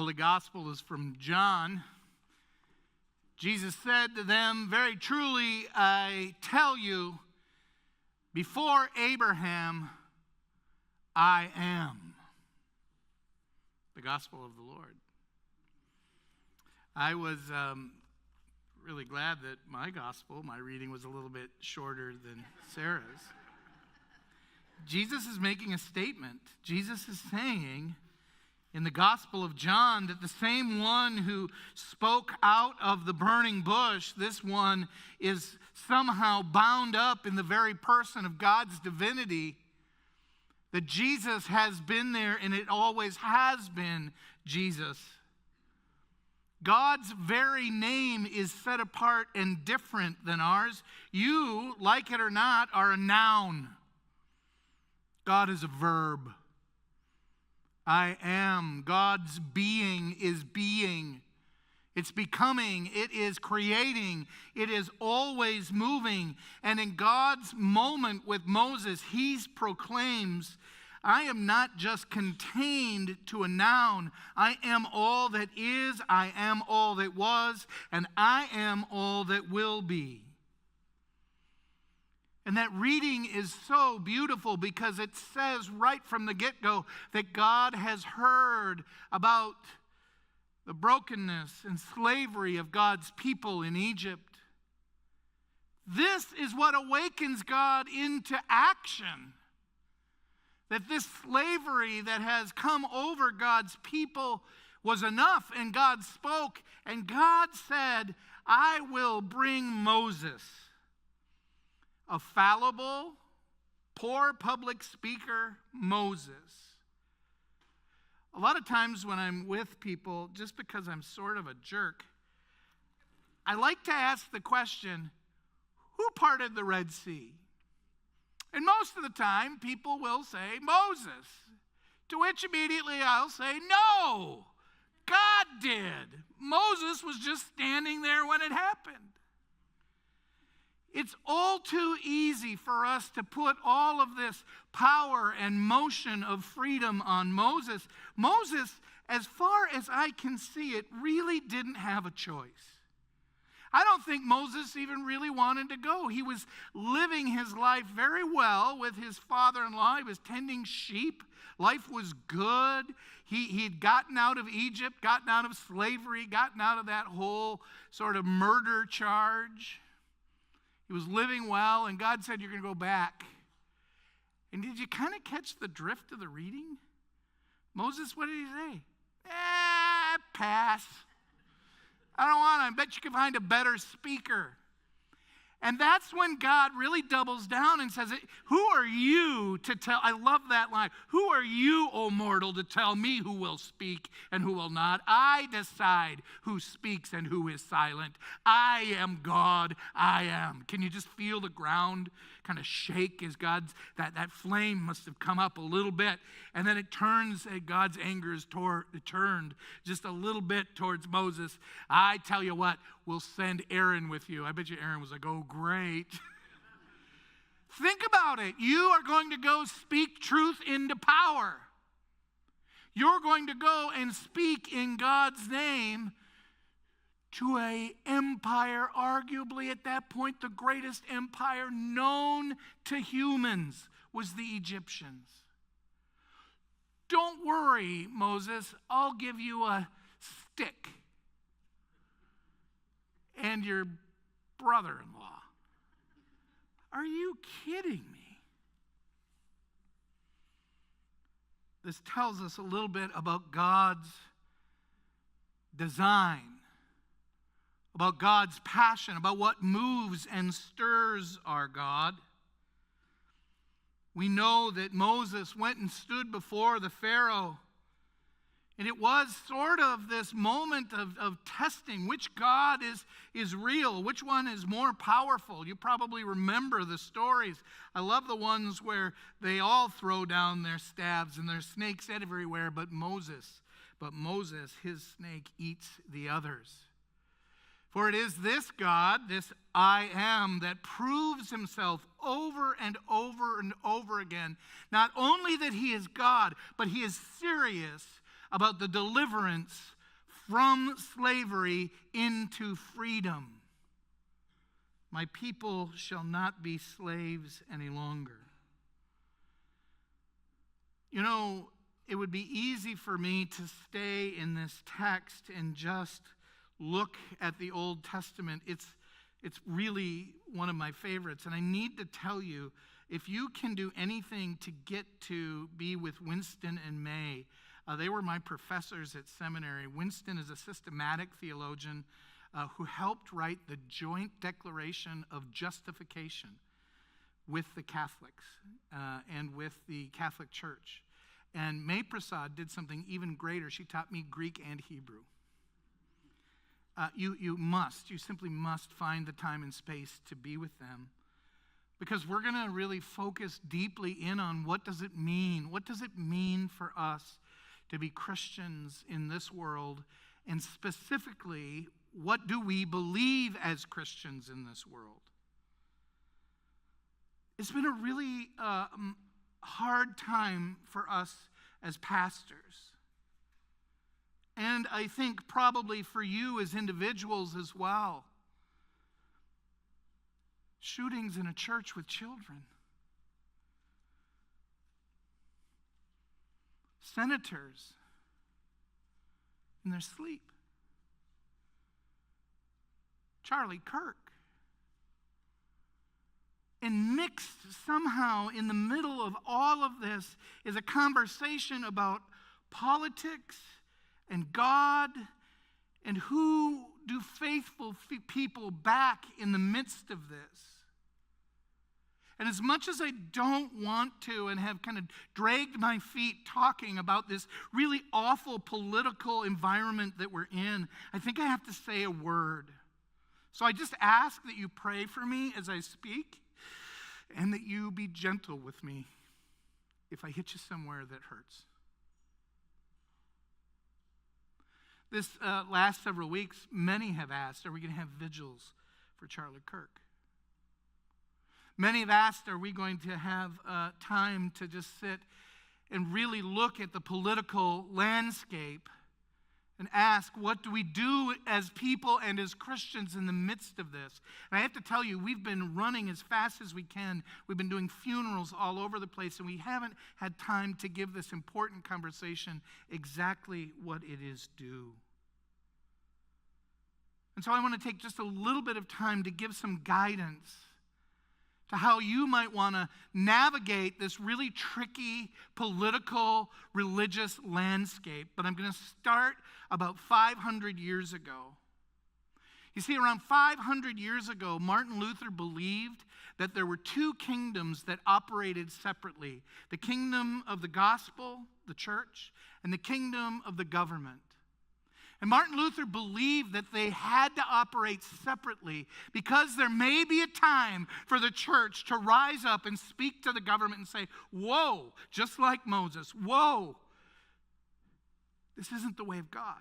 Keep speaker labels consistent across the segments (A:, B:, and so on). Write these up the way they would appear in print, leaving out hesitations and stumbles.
A: Holy Gospel is from John. Jesus said to them, "Very truly I tell you, before Abraham, I am." The Gospel of the Lord. I was really glad that my gospel, my reading, was a little bit shorter than Sarah's. Jesus is making a statement. Jesus is saying in the Gospel of John that the same one who spoke out of the burning bush, this one is somehow bound up in the very person of God's divinity, that Jesus has been there and it always has been Jesus. God's very name is set apart and different than ours. You, like it or not, are a noun. God is a verb. I am. God's being is being. It's becoming. It is creating. It is always moving. And in God's moment with Moses, he proclaims, I am not just contained to a noun. I am all that is. I am all that was. And I am all that will be. And that reading is so beautiful because it says right from the get-go that God has heard about the brokenness and slavery of God's people in Egypt. This is what awakens God into action. That this slavery that has come over God's people was enough, and God spoke, and God said, I will bring Moses. A fallible, poor public speaker, Moses. A lot of times when I'm with people, just because I'm sort of a jerk, I like to ask the question, who parted the Red Sea? And most of the time, people will say, Moses. To which immediately I'll say, no, God did. Moses was just standing there when it happened. It's all too easy for us to put all of this power and motion of freedom on Moses. Moses, as far as I can see it, really didn't have a choice. I don't think Moses even really wanted to go. He was living his life very well with his father-in-law. He was tending sheep. Life was good. He'd gotten out of Egypt, gotten out of slavery, gotten out of that whole sort of murder charge. He was living well, and God said, you're going to go back. And did you kind of catch the drift of the reading? Moses, what did he say? Pass. I don't want to. I bet you can find a better speaker. And that's when God really doubles down and says, who are you to tell? I love that line. Who are you, O mortal, to tell me who will speak and who will not? I decide who speaks and who is silent. I am God. I am. Can you just feel the ground kind of shake as God's, that flame must have come up a little bit. And then it turns, God's anger is turned just a little bit towards Moses. I tell you what, we'll send Aaron with you. I bet you Aaron was like, oh, great. Think about it. You are going to go speak truth into power. You're going to go and speak in God's name to an empire, arguably at that point the greatest empire known to humans was the Egyptians. Don't worry, Moses, I'll give you a stick and your brother-in-law. Are you kidding me? This tells us a little bit about God's design, about God's passion, about what moves and stirs our God. We know that Moses went and stood before the Pharaoh. And it was sort of this moment of testing which God is real, which one is more powerful. You probably remember the stories. I love the ones where they all throw down their staves and there's snakes everywhere, but Moses, his snake eats the others. For it is this God, this I am, that proves himself over and over and over again. Not only that he is God, but he is serious about the deliverance from slavery into freedom. My people shall not be slaves any longer. You know, it would be easy for me to stay in this text and just look at the Old Testament. It's really one of my favorites. And I need to tell you, if you can do anything to get to be with Winston and May, they were my professors at seminary. Winston is a systematic theologian who helped write the joint declaration of justification with the Catholics and with the Catholic Church. And May Prasad did something even greater. She taught me Greek and Hebrew. You simply must find the time and space to be with them, because we're going to really focus deeply in on what does it mean? What does it mean for us to be Christians in this world? And specifically, what do we believe as Christians in this world? It's been a really hard time for us as pastors. And I think probably for you as individuals as well. Shootings in a church with children. Senators in their sleep. Charlie Kirk. And mixed somehow in the middle of all of this is a conversation about politics and God and who do faithful people back in the midst of this. And as much as I don't want to and have kind of dragged my feet talking about this really awful political environment that we're in, I think I have to say a word. So I just ask that you pray for me as I speak, and that you be gentle with me if I hit you somewhere that hurts. This last several weeks, many have asked, are we going to have vigils for Charlie Kirk? Many have asked, are we going to have time to just sit and really look at the political landscape and ask, what do we do as people and as Christians in the midst of this? And I have to tell you, we've been running as fast as we can. We've been doing funerals all over the place, and we haven't had time to give this important conversation exactly what it is due. And so I want to take just a little bit of time to give some guidance to how you might want to navigate this really tricky political, religious landscape. But I'm going to start about 500 years ago. You see, around 500 years ago, Martin Luther believed that there were two kingdoms that operated separately: the kingdom of the gospel, the church, and the kingdom of the government. And Martin Luther believed that they had to operate separately because there may be a time for the church to rise up and speak to the government and say, whoa, just like Moses, whoa, this isn't the way of God.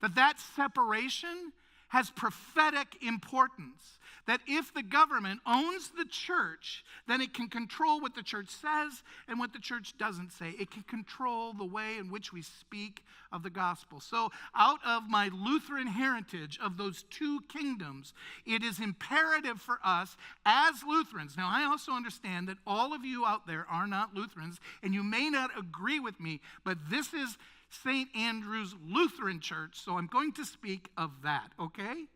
A: That separation has prophetic importance. That if the government owns the church, then it can control what the church says and what the church doesn't say. It can control the way in which we speak of the gospel. So out of my Lutheran heritage of those two kingdoms, it is imperative for us as Lutherans. Now, I also understand that all of you out there are not Lutherans, and you may not agree with me, but this is St. Andrew's Lutheran Church, so I'm going to speak of that, okay?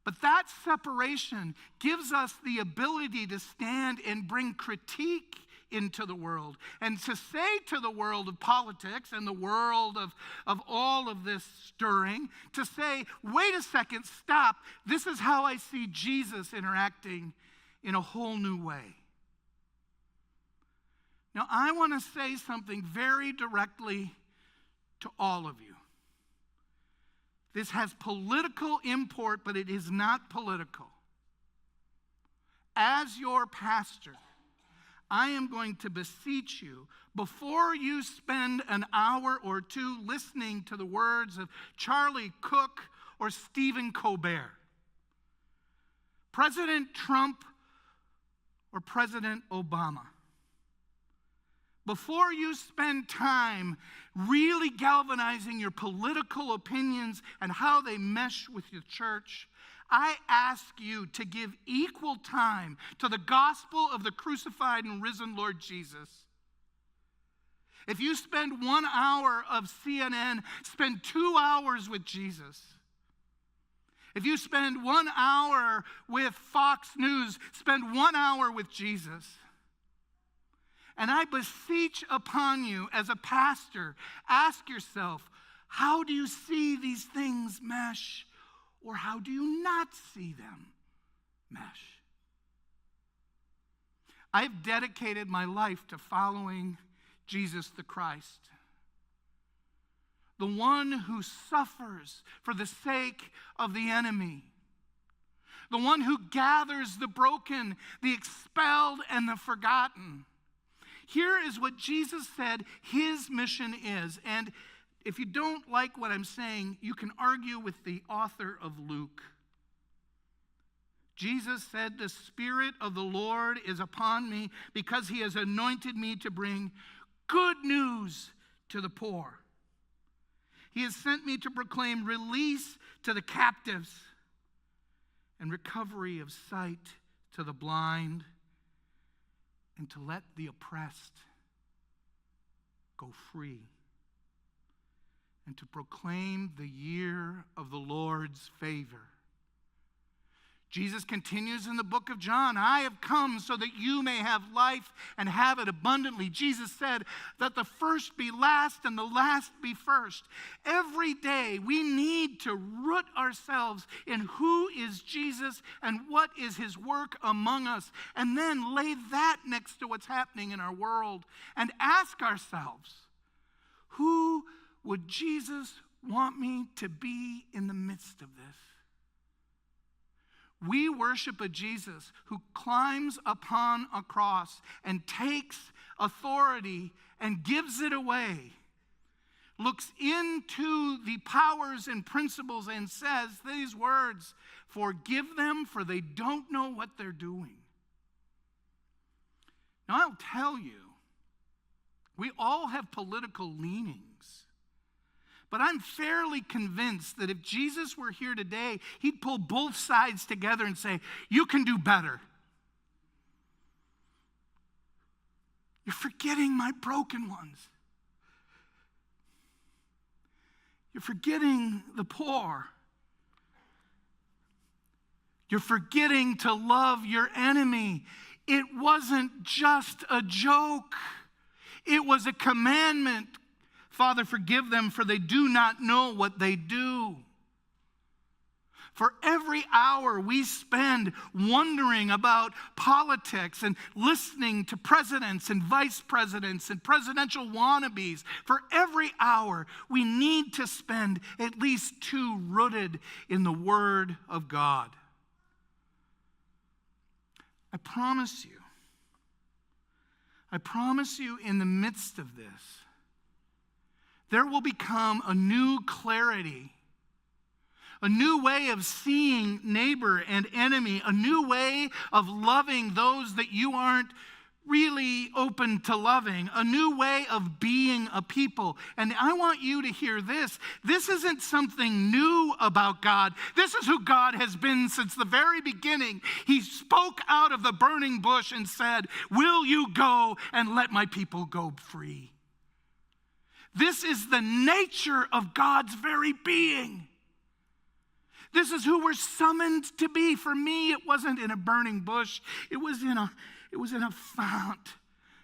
A: But that separation gives us the ability to stand and bring critique into the world and to say to the world of politics and the world of all of this stirring, to say, wait a second, stop. This is how I see Jesus interacting in a whole new way. Now, I want to say something very directly to all of you. This has political import, but it is not political. As your pastor, I am going to beseech you, before you spend an hour or two listening to the words of Charlie Cook or Stephen Colbert, President Trump or President Obama, before you spend time really galvanizing your political opinions and how they mesh with your church, I ask you to give equal time to the gospel of the crucified and risen Lord Jesus. If you spend 1 hour of CNN, spend 2 hours with Jesus. If you spend 1 hour with Fox News, spend 1 hour with Jesus. And I beseech upon you as a pastor, ask yourself, how do you see these things mesh, or how do you not see them mesh? I've dedicated my life to following Jesus the Christ, the one who suffers for the sake of the enemy, the one who gathers the broken, the expelled, and the forgotten. Here is what Jesus said his mission is. And if you don't like what I'm saying, you can argue with the author of Luke. Jesus said, "The Spirit of the Lord is upon me because he has anointed me to bring good news to the poor. He has sent me to proclaim release to the captives and recovery of sight to the blind, and to let the oppressed go free, and to proclaim the year of the Lord's favor." Jesus continues in the book of John, "I have come so that you may have life and have it abundantly." Jesus said that the first be last and the last be first. Every day we need to root ourselves in who is Jesus and what is his work among us, and then lay that next to what's happening in our world and ask ourselves, who would Jesus want me to be in the midst of this? We worship a Jesus who climbs upon a cross and takes authority and gives it away, looks into the powers and principles and says these words, "Forgive them, for they don't know what they're doing." Now, I'll tell you, we all have political leanings. But I'm fairly convinced that if Jesus were here today, he'd pull both sides together and say, "You can do better. You're forgetting my broken ones. You're forgetting the poor. You're forgetting to love your enemy." It wasn't just a joke. It was a commandment. "Father, forgive them, for they do not know what they do." For every hour we spend wondering about politics and listening to presidents and vice presidents and presidential wannabes, for every hour we need to spend at least 2 rooted in the Word of God. I promise you in the midst of this, there will become a new clarity, a new way of seeing neighbor and enemy, a new way of loving those that you aren't really open to loving, a new way of being a people. And I want you to hear this. This isn't something new about God. This is who God has been since the very beginning. He spoke out of the burning bush and said, "Will you go and let my people go free?" This is the nature of God's very being. This is who we're summoned to be. For me, it wasn't in a burning bush. It was in a fount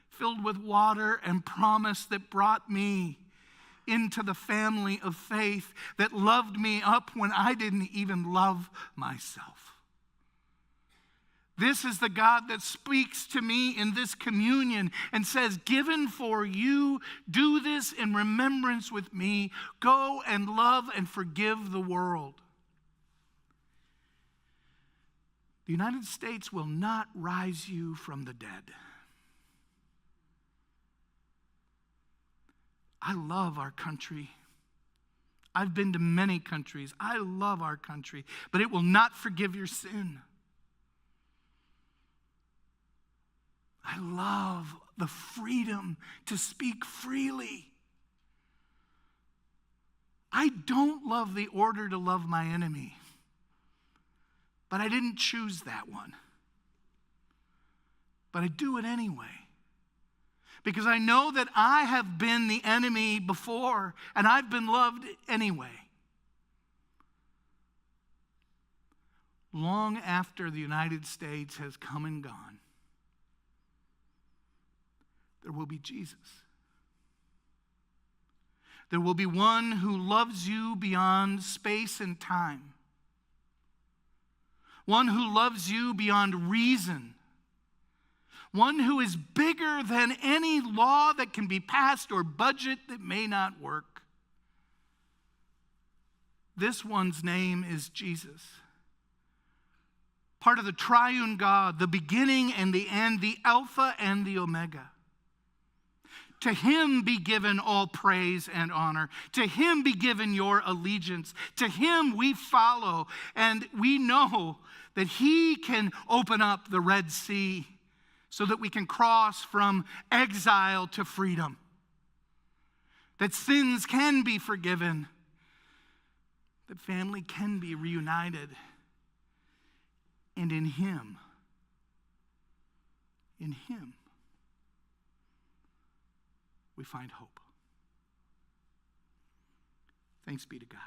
A: filled with water and promise that brought me into the family of faith, that loved me up when I didn't even love myself. This is the God that speaks to me in this communion and says, "Given for you, do this in remembrance with me. Go and love and forgive the world." The United States will not rise you from the dead. I love our country. I've been to many countries. I love our country, but it will not forgive your sin. I love the freedom to speak freely. I don't love the order to love my enemy, but I didn't choose that one. But I do it anyway. Because I know that I have been the enemy before, and I've been loved anyway. Long after the United States has come and gone, there will be Jesus. There will be one who loves you beyond space and time. One who loves you beyond reason. One who is bigger than any law that can be passed or budget that may not work. This one's name is Jesus. Part of the triune God, the beginning and the end, the Alpha and the Omega. To him be given all praise and honor. To him be given your allegiance. To him we follow, and we know that he can open up the Red Sea so that we can cross from exile to freedom. That sins can be forgiven. That family can be reunited. And in him, we find hope. Thanks be to God.